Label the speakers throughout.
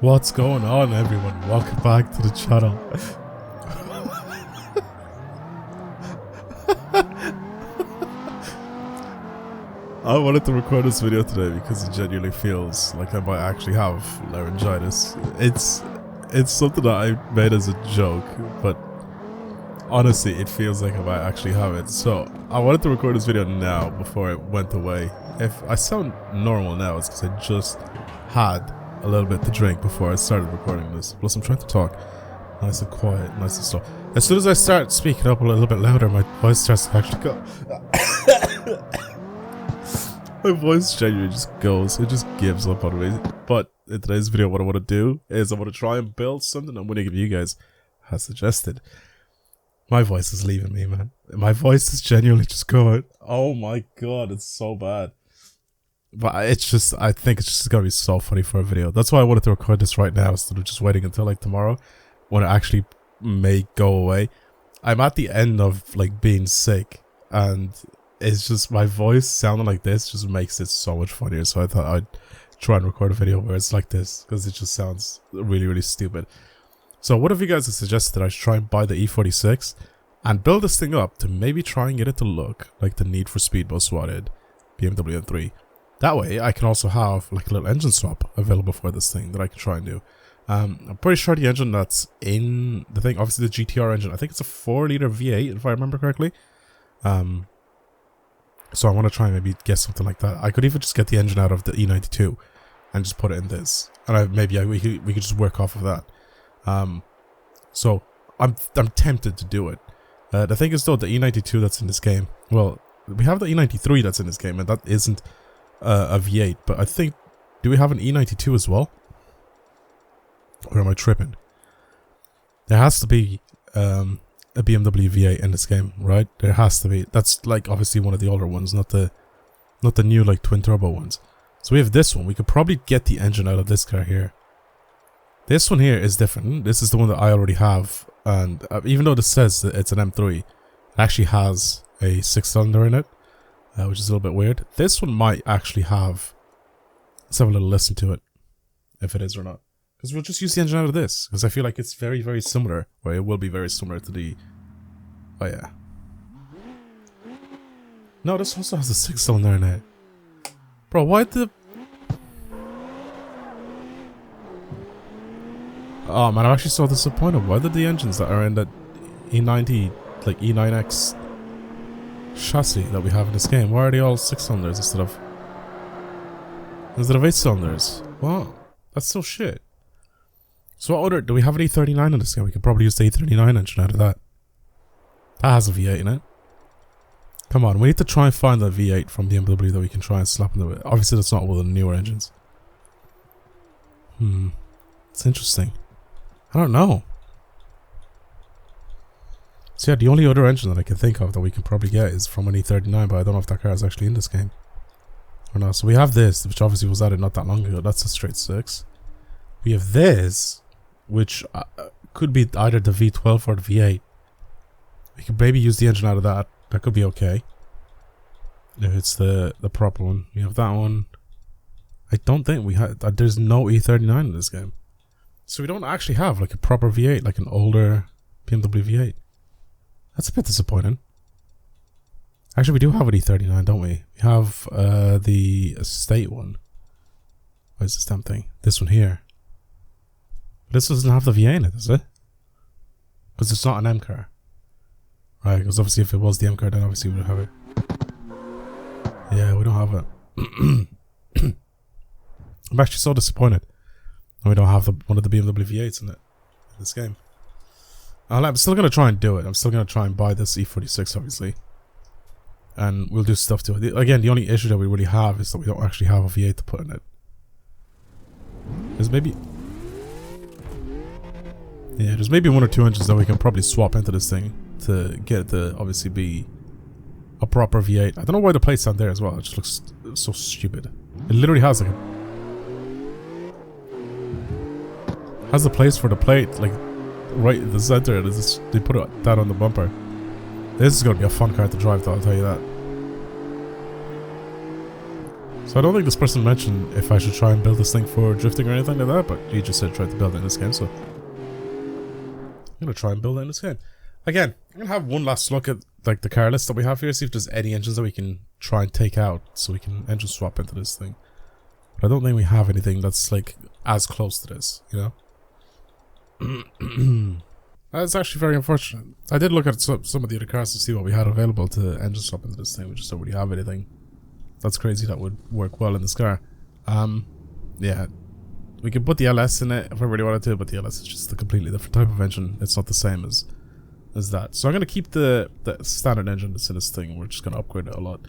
Speaker 1: What's going on, everyone? Welcome back to the channel. I wanted to record this video today because it genuinely feels like I might actually have laryngitis. It's something that I made as a joke, but honestly it feels like I might actually have it. So I wanted to record this video now before it went away. If I sound normal now, it's because I just had a little bit to drink before I started recording this. Plus I'm trying to talk nice and quiet, nice and slow. As soon as I start speaking up a little bit louder, my voice starts to actually go. My voice genuinely just goes, it just gives up on me. But in today's video, what I want to do is I want to try and build something I'm going to give you guys as suggested. My voice is leaving me, man. My voice is genuinely just going, oh my god, it's so bad. But it's just, I think it's just going to be so funny for a video. That's why I wanted to record this right now instead of just waiting until like tomorrow when it actually may go away. I'm at the end of like being sick, and it's just my voice sounding like this just makes it so much funnier. So I thought I'd try and record a video where it's like this because it just sounds really, really stupid. So what if you guys have suggested that I should try and buy the E46 and build this thing up to maybe try and get it to look like the Need for Speed Most Wanted BMW M3. That way I can also have like a little engine swap available for this thing that I can try and do. I'm pretty sure the engine that's in the thing, obviously the GTR engine, I think it's a 4-liter V8 if I remember correctly. So I want to try and maybe get something like that. I could even just get the engine out of the E92 and just put it in this, and we could just work off of that. So I'm tempted to do it. The thing is though, the E92 that's in this game, well, we have the E93 that's in this game, and that isn't a V8. But I think, do we have an E92 as well? Or am I tripping? There has to be a BMW V8 in this game, right? There has to be. That's like obviously one of the older ones, not the new like twin turbo ones. So we have this one. We could probably get the engine out of this car here. This one here is different. This is the one that I already have, and even though this says that it's an M3, it actually has a 6-cylinder in it, which is a little bit weird. This one might actually have. Let's have a little listen to it, if it is or not. Because we'll just use the engine out of this, because I feel like it's very, very similar, or it will be very similar to the... Oh yeah. No, this also has a 6-cylinder in it. Bro, why the... Oh man, I'm actually so disappointed. Why did the engines that are in that E90, like E9X chassis that we have in this game, why are they all 6-cylinders instead of 8-cylinders? Wow, that's so shit. So what other, do we have an E39 in this game? We could probably use the E39 engine out of that. That has a V8 in it. Come on, we need to try and find that V8 from BMW that we can try and slap into it. Obviously that's not one of the newer engines. It's interesting. I don't know. So yeah, the only other engine that I can think of that we can probably get is from an E39, but I don't know if that car is actually in this game or not. So we have this, which obviously was added not that long ago. That's a straight 6. We have this, which could be either the V12 or the V8. We could maybe use the engine out of that. That could be okay. If it's the proper one. We have that one. I don't think we have... there's no E39 in this game. So we don't actually have like a proper V8, like an older BMW V8. That's a bit disappointing. Actually, we do have an E39, don't we? We have the estate one. Where's this damn thing? This one here. This doesn't have the V8 in it, does it? Because it's not an M car. Right, because obviously if it was the M car, then obviously we would have it. Yeah, we don't have it. I'm actually so disappointed. And we don't have one of the BMW V8s in this game. I'm still going to try and do it. I'm still going to try and buy this E46, obviously. And we'll do stuff to it. Again, the only issue that we really have is that we don't actually have a V8 to put in it. There's maybe... Yeah, there's maybe 1 or 2 engines that we can probably swap into this thing to get it to obviously be a proper V8. I don't know why the plate's not there as well. It just looks so stupid. It literally has like has the place for the plate like right in the center. They put that on the bumper. This is gonna be a fun car to drive though, I'll tell you that. So So I don't think this person mentioned if I should try and build this thing for drifting or anything like that, but he just said try to build it in this game, so I'm gonna try and build it in this game. Again, I'm gonna have one last look at like the car list that we have here, see if there's any engines that we can try and take out so we can engine swap into this thing. But I don't think we have anything that's like as close to this, you know? That's actually very unfortunate. I did look at some of the other cars to see what we had available to engine swap into this thing. We just don't really have anything. That's crazy. That would work well in this car. Yeah. We could put the LS in it if I really wanted to, but the LS is just a completely different type of engine. It's not the same as that. So I'm going to keep the standard engine that's in this thing. We're just going to upgrade it a lot.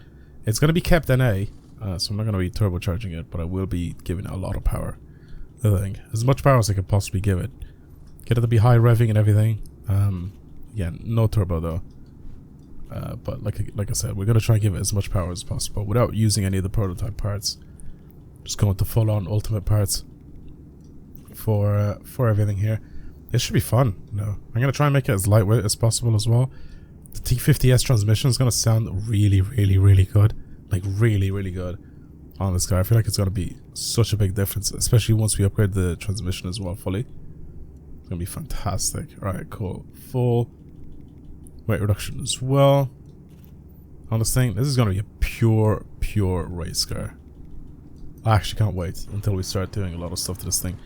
Speaker 1: It's going to be kept NA, so I'm not going to be turbocharging it, but I will be giving it a lot of power. The thing. As much power as I could possibly give it. Get it to be high revving and everything. Yeah, no turbo though. But like I said, we're gonna try and give it as much power as possible without using any of the prototype parts. Just going to full-on ultimate parts for everything here. It should be fun. No, I'm gonna try and make it as lightweight as possible as well. The T50S transmission is gonna sound really, really, really good. Like really, really good on this car. I feel like it's gonna be such a big difference, especially once we upgrade the transmission as well fully. It's gonna be fantastic. Alright, cool. Full weight reduction as well on this thing. This is gonna be a pure race car. I actually can't wait until we start doing a lot of stuff to this thing.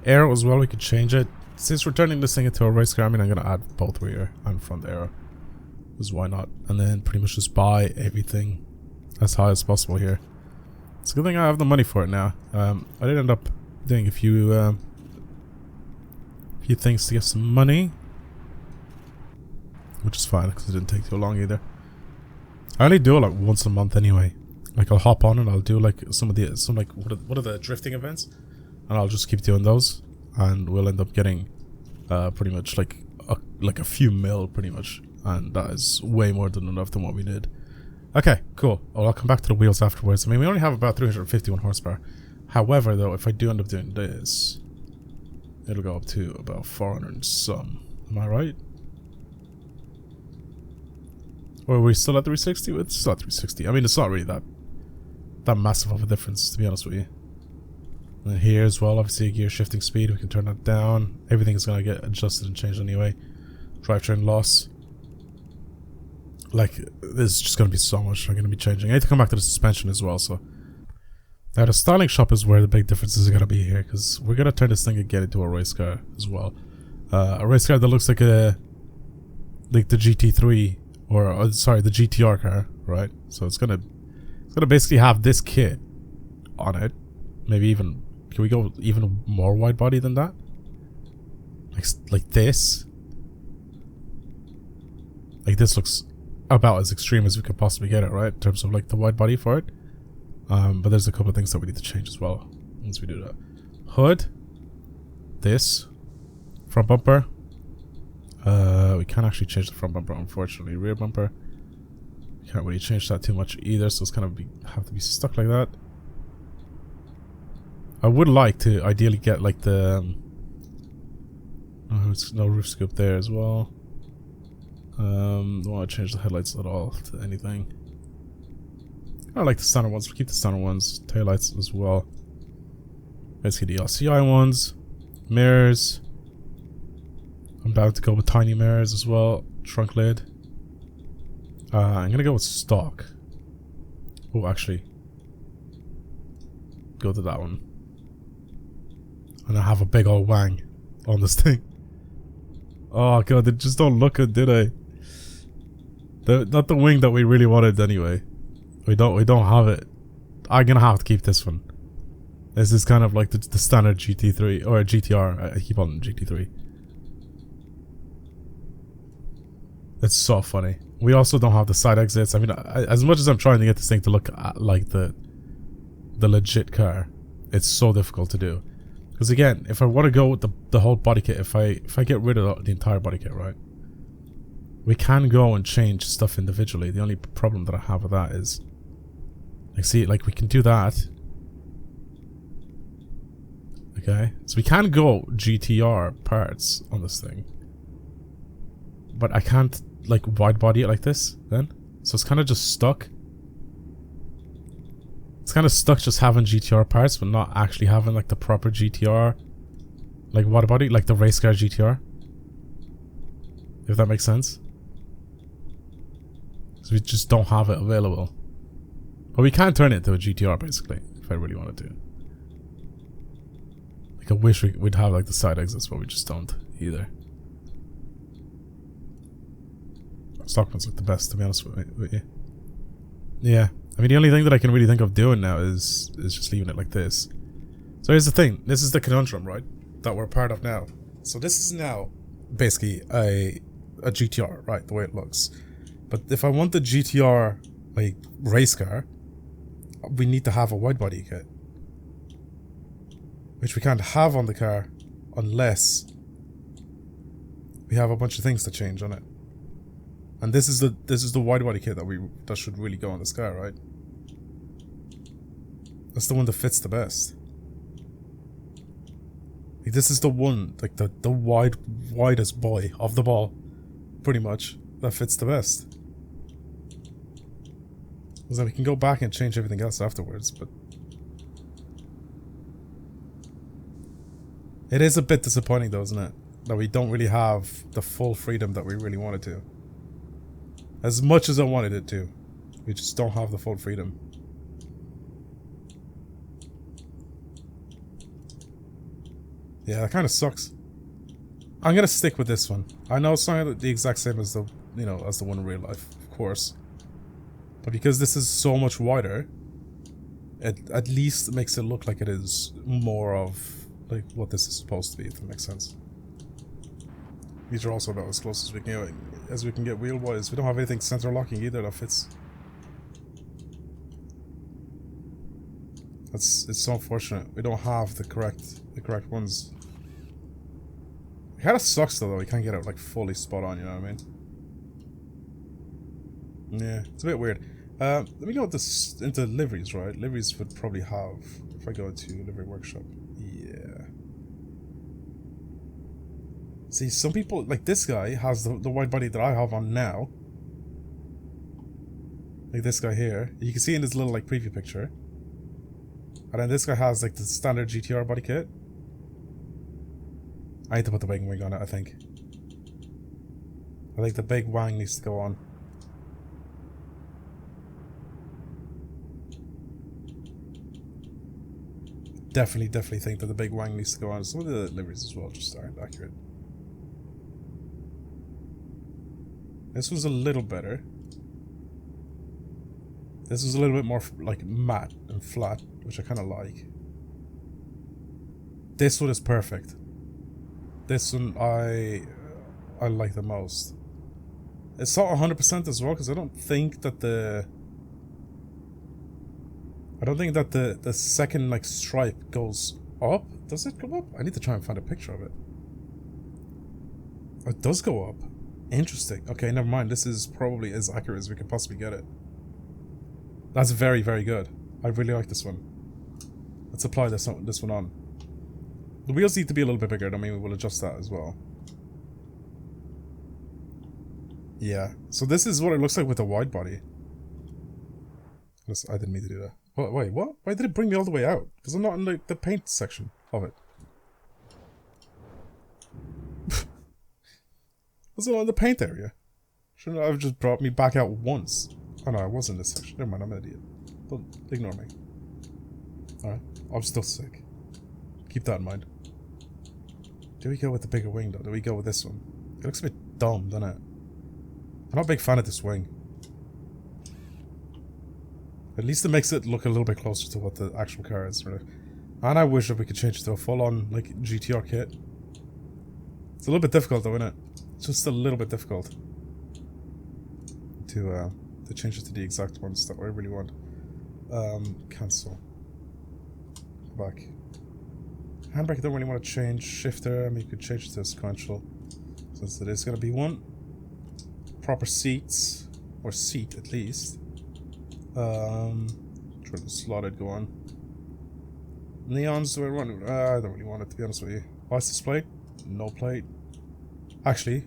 Speaker 1: Aero as well, we could change it. Since we're turning this thing into a race car, I mean, I'm gonna add both rear and front aero. Because why not? And then pretty much just buy everything as high as possible here. It's a good thing I have the money for it now. I did end up doing a few things to get some money, which is fine because it didn't take too long either. I only do it like once a month anyway. Like I'll hop on and I'll do like what are the drifting events, and I'll just keep doing those, and we'll end up getting pretty much like a few mil pretty much, and that is way more than enough than what we did. Okay, cool. Well, I'll come back to the wheels afterwards. I mean, we only have about 351 horsepower. However, though, if I do end up doing this, it'll go up to about 400 and some. Am I right? Or are we still at 360? It's still at 360. I mean, it's not really that massive of a difference, to be honest with you. And then here as well, obviously, gear shifting speed. We can turn that down. Everything is going to get adjusted and changed anyway. Drivetrain loss. Like, there's just going to be so much I'm going to be changing. I need to come back to the suspension as well, so. Now, the styling shop is where the big differences are going to be here, because we're going to turn this thing again into a race car as well. A race car that looks like the GT3, or sorry, the GTR car, right? So it's gonna basically have this kit on it. Maybe even, can we go even more wide body than that? Like this. Like this looks about as extreme as we could possibly get it, right? In terms of like the wide body for it. But there's a couple of things that we need to change as well once we do that. Hood. This. Front bumper. We can't actually change the front bumper, unfortunately. Rear bumper. Can't really change that too much either, so it's kind of have to be stuck like that. I would like to ideally get like the no roof scoop there as well. Don't want to change the headlights at all to anything. I like the standard ones. We'll keep the standard ones. Taillights as well. Basically the LCI ones. Mirrors. I'm about to go with tiny mirrors as well. Trunk lid. I'm gonna go with stock. Oh, actually, go to that one. And I have a big old wang on this thing. Oh god, they just don't look good, do they? Not the wing that we really wanted anyway. We don't have it. I'm gonna have to keep this one. This is kind of like the standard GT3 or GTR. I keep on GT3. It's so funny. We also don't have the side exits. I mean, as much as I'm trying to get this thing to look like the legit car, it's so difficult to do. Because again, if I want to go with the whole body kit, if I get rid of the entire body kit, right, we can go and change stuff individually. The only problem that I have with that is, like, see, like we can do that. Okay, so we can go GTR parts on this thing, but I can't like wide body it like this then. So it's kind of just stuck. It's kind of stuck just having GTR parts, but not actually having like the proper GTR, like what about it, like the race car GTR, if that makes sense. So we just don't have it available, but we can turn it into a GTR basically if I really wanted to. Like I wish we'd have like the side exits, but we just don't either. Stockman's like the best, to be honest with you. Yeah, I mean the only thing that I can really think of doing now is just leaving it like this. So here's the thing, this is the conundrum, right, that we're part of now. So this is now basically a GTR, right, the way it looks. But if I want the GTR like race car, we need to have a wide body kit, which we can't have on the car unless we have a bunch of things to change on it. And this is the wide body kit that should really go on this car, right? That's the one that fits the best. Like this is the one, like the widest boy of the ball, pretty much, that fits the best. Because then we can go back and change everything else afterwards, but it is a bit disappointing though, isn't it? That we don't really have the full freedom that we really wanted to. As much as I wanted it to, we just don't have the full freedom. Yeah, that kind of sucks. I'm gonna stick with this one. I know it's not the exact same as the, you know, as the one in real life, of course. But because this is so much wider, it at least makes it look like it is more of like what this is supposed to be, if that makes sense. These are also about as close as we can get wheel wise. We don't have anything center locking either that fits. It's so unfortunate. We don't have the correct ones. It kinda sucks though that we can't get it like fully spot on, you know what I mean? Yeah, it's a bit weird. Let me go into liveries, right? Liveries would probably have, if I go to livery workshop. Yeah. See, some people, like this guy, has the wide body that I have on now. Like this guy here. You can see in this little, like, preview picture. And then this guy has, like, the standard GTR body kit. I need to put the big wing on it, I think. I think the big wang needs to go on. Definitely think that the big wang needs to go on. Some of the liveries as well just aren't accurate. This was a little better. This was a little bit more like matte and flat, which I kind of like. This one is perfect. This one I like the most. It's not 100% as well because I don't think that the second like stripe goes up. Does it go up? I need to try and find a picture of it. Oh, it does go up. Interesting. Okay, never mind. This is probably as accurate as we could possibly get it. That's very, very good. I really like this one. Let's apply this one on. The wheels need to be a little bit bigger. I mean, we'll adjust that as well. Yeah. So this is what it looks like with a wide body. I didn't mean to do that. Oh, wait, what? Why did it bring me all the way out? Because I'm not in the paint section of it. Was it on the paint area? Shouldn't it have just brought me back out once? Oh no, I was in this section. Never mind, I'm an idiot. Don't ignore me. Alright, I'm still sick. Keep that in mind. Do we go with the bigger wing though? Do we go with this one? It looks a bit dumb, doesn't it? I'm not a big fan of this wing. At least it makes it look a little bit closer to what the actual car is, really. And I wish that we could change it to a full-on, like, GTR kit. It's a little bit difficult though, isn't it? It's just a little bit difficult to change it to the exact ones that I really want. Cancel. Go back. Handbrake I don't really want to change. Shifter, I mean you could change it to a sequential. Since it is going to be one. Proper seats. Or seat at least. Try to slotted go on. Neons, do I want it? I don't really want it to be honest with you. License plate? No plate. Actually,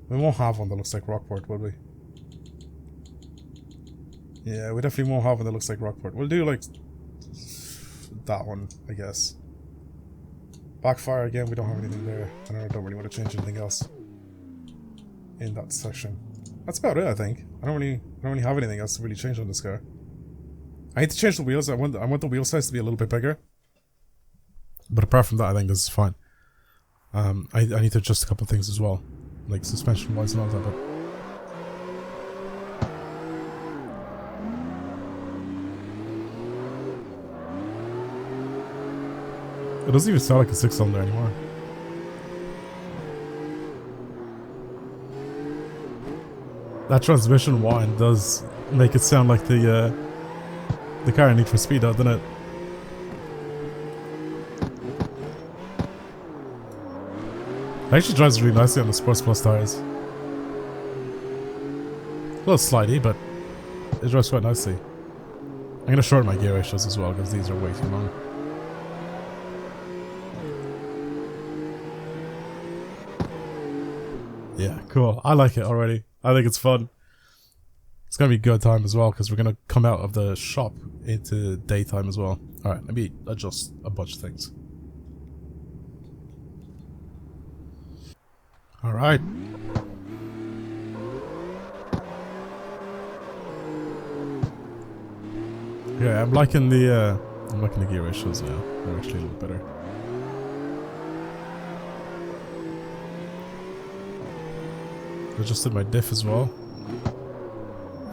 Speaker 1: we won't have one that looks like Rockport, would we? Yeah, we definitely won't have one that looks like Rockport. We'll do like that one, I guess. Backfire again, we don't have anything there. And I don't really want to change anything else in that section. That's about it, I think. I don't really have anything else to really change on this car. I need to change the wheels. I want the wheel size to be a little bit bigger. But apart from that, I think this is fine. I need to adjust a couple of things as well, like suspension wise and all that. But it doesn't even sound like a 6-cylinder anymore. That transmission whine does make it sound like the car in Need for Speed, doesn't it? It actually drives really nicely on the Sports Plus tires. A little slidey, but it drives quite nicely. I'm going to shorten my gear ratios as well because these are way too long. Yeah, cool. I like it already. I think it's fun. It's going to be a good time as well because we're going to come out of the shop into daytime as well. Alright, let me adjust a bunch of things. Alright. Yeah, I'm liking the gear ratios now. They're actually a little better. Adjusted my diff as well.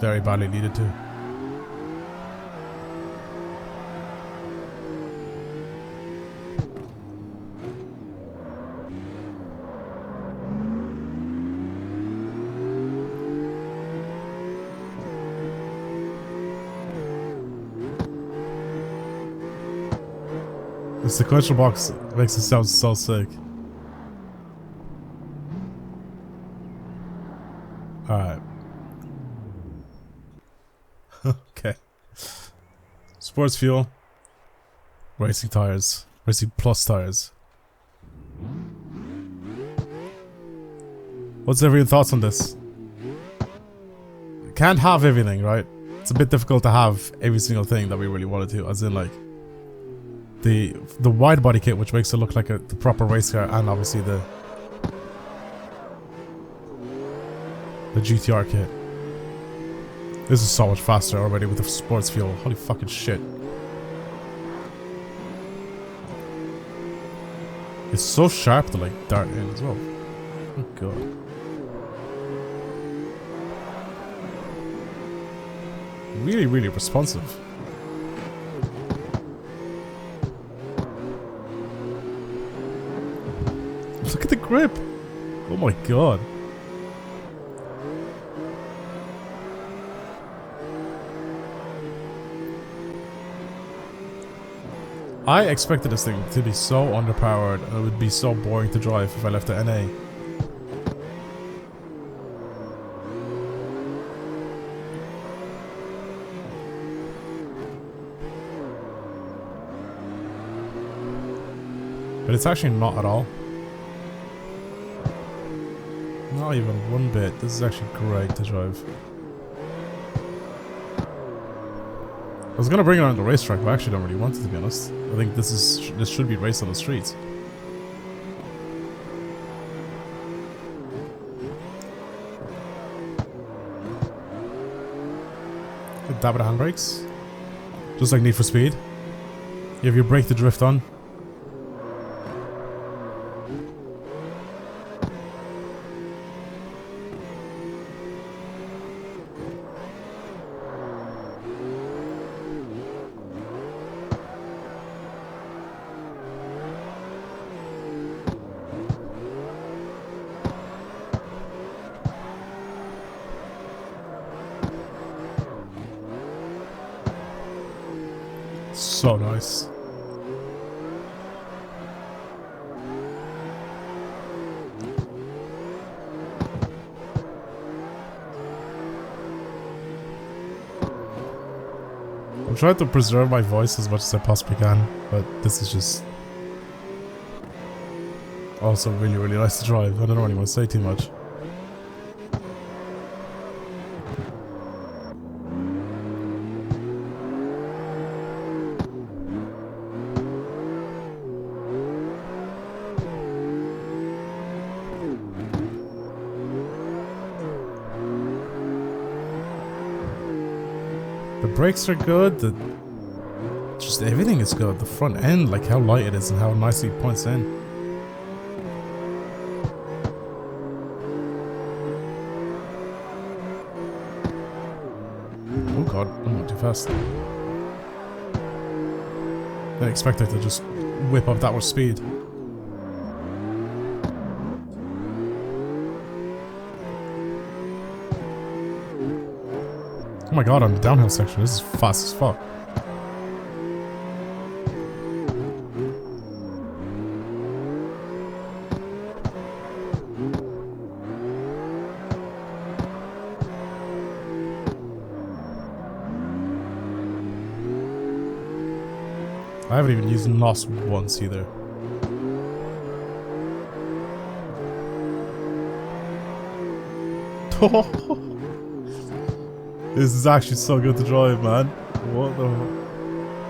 Speaker 1: Very badly needed to. The sequential box makes it sound so sick. Alright. Okay. Sports fuel. Racing tires. Racing plus tires. What's everyone's thoughts on this? Can't have everything, right? It's a bit difficult to have every single thing that we really wanted to, as in like the wide body kit, which makes it look like the proper race car, and obviously the GTR kit. This is so much faster already with the sports fuel. Holy fucking shit. It's so sharp to like dart in as well. Oh god. Really, really responsive. Look at the grip. Oh my god. I expected this thing to be so underpowered and it would be so boring to drive if I left the NA. But it's actually not at all. Not even one bit. This is actually great to drive. I was gonna bring it on the racetrack, but I actually don't really want it, to be honest. I think this should be raced on the streets. Dab of the handbrakes. Just like Need for Speed. You have your brake to drift on. So nice. I'm trying to preserve my voice as much as I possibly can, but this is just also really, really nice to drive. I don't really want to say too much. brakes are good. Just everything is good. The front end, like how light it is and how nicely it points in. Oh god, I'm not too fast. Didn't expect it to just whip up that much speed. Oh my god, on the downhill section, this is fast as fuck. I haven't even used NOS once either. This is actually so good to drive, man.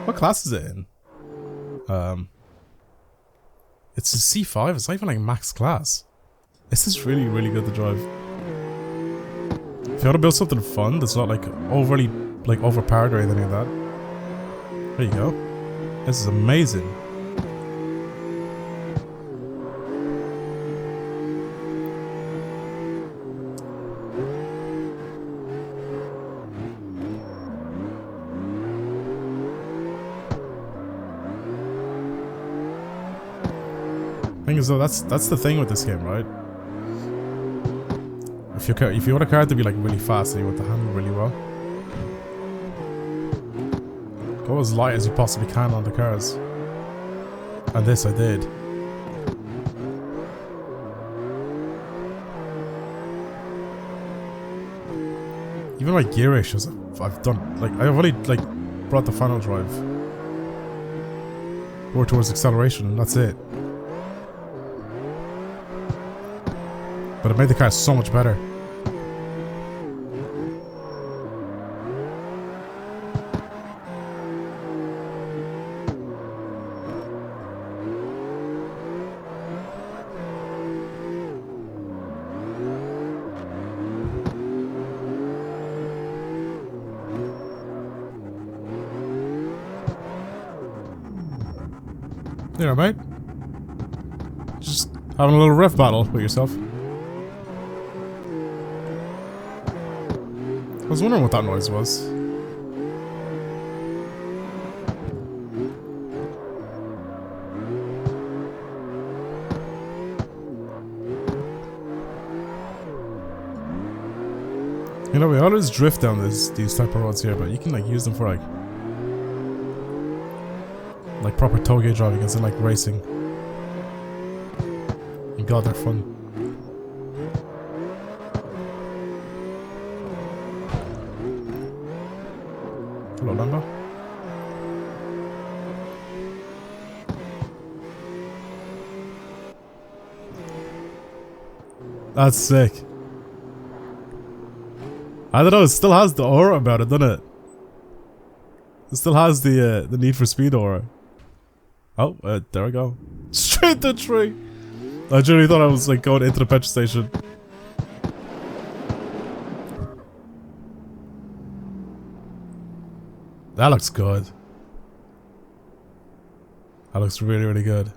Speaker 1: What class is it in? It's a C5. It's not even like max class. This is really, really good to drive. If you want to build something fun that's not like overly like overpowered or anything like that, there you go. This is amazing. Thing is though, that's the thing with this game, right? If you want a car to be like really fast and you want to handle really well, go as light as you possibly can on the cars. And this I did. Even my gear ratios I've done, like I've only like brought the final drive more towards acceleration and that's it. But it made the car so much better. You know, mate. Just having a little riff battle with yourself. I was wondering what that noise was. You know, we always drift down these type of roads here, but you can like use them for like proper toge driving instead of like racing. And god, they're fun. Hello, Lambo. That's sick. I don't know, it still has the aura about it, doesn't it? It still has the Need for Speed aura. Oh, there we go. Straight to the tree. I genuinely thought I was like going into the petrol station. That looks good. That looks really, really good.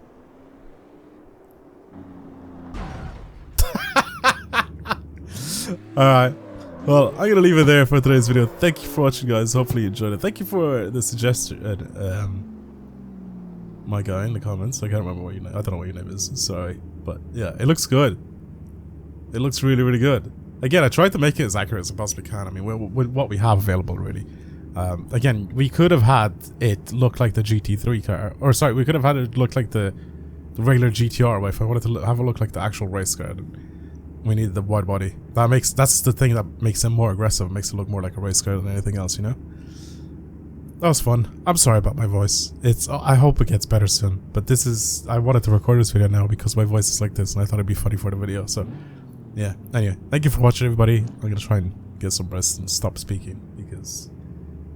Speaker 1: Alright. Well, I'm gonna leave it there for today's video. Thank you for watching, guys. Hopefully you enjoyed it. Thank you for the suggestion, my guy in the comments. I can't remember what your name. I don't know what your name is. Sorry, but yeah, it looks good. It looks really, really good. Again, I tried to make it as accurate as I possibly can. I mean, with what we have available, really. Again, we could have had it look like the GT3 car, or sorry, we could have had it look like the regular GTR. But if I wanted to have a look like the actual race car, we needed the wide body. That's the thing that makes it more aggressive. It makes it look more like a race car than anything else, you know? That was fun. I'm sorry about my voice. I hope it gets better soon. But I wanted to record this video now because my voice is like this and I thought it'd be funny for the video. So, yeah. Anyway, thank you for watching, everybody. I'm gonna try and get some rest and stop speaking because,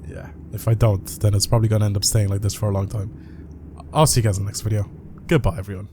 Speaker 1: yeah, if I don't, then it's probably gonna end up staying like this for a long time. I'll see you guys in the next video. Goodbye, everyone.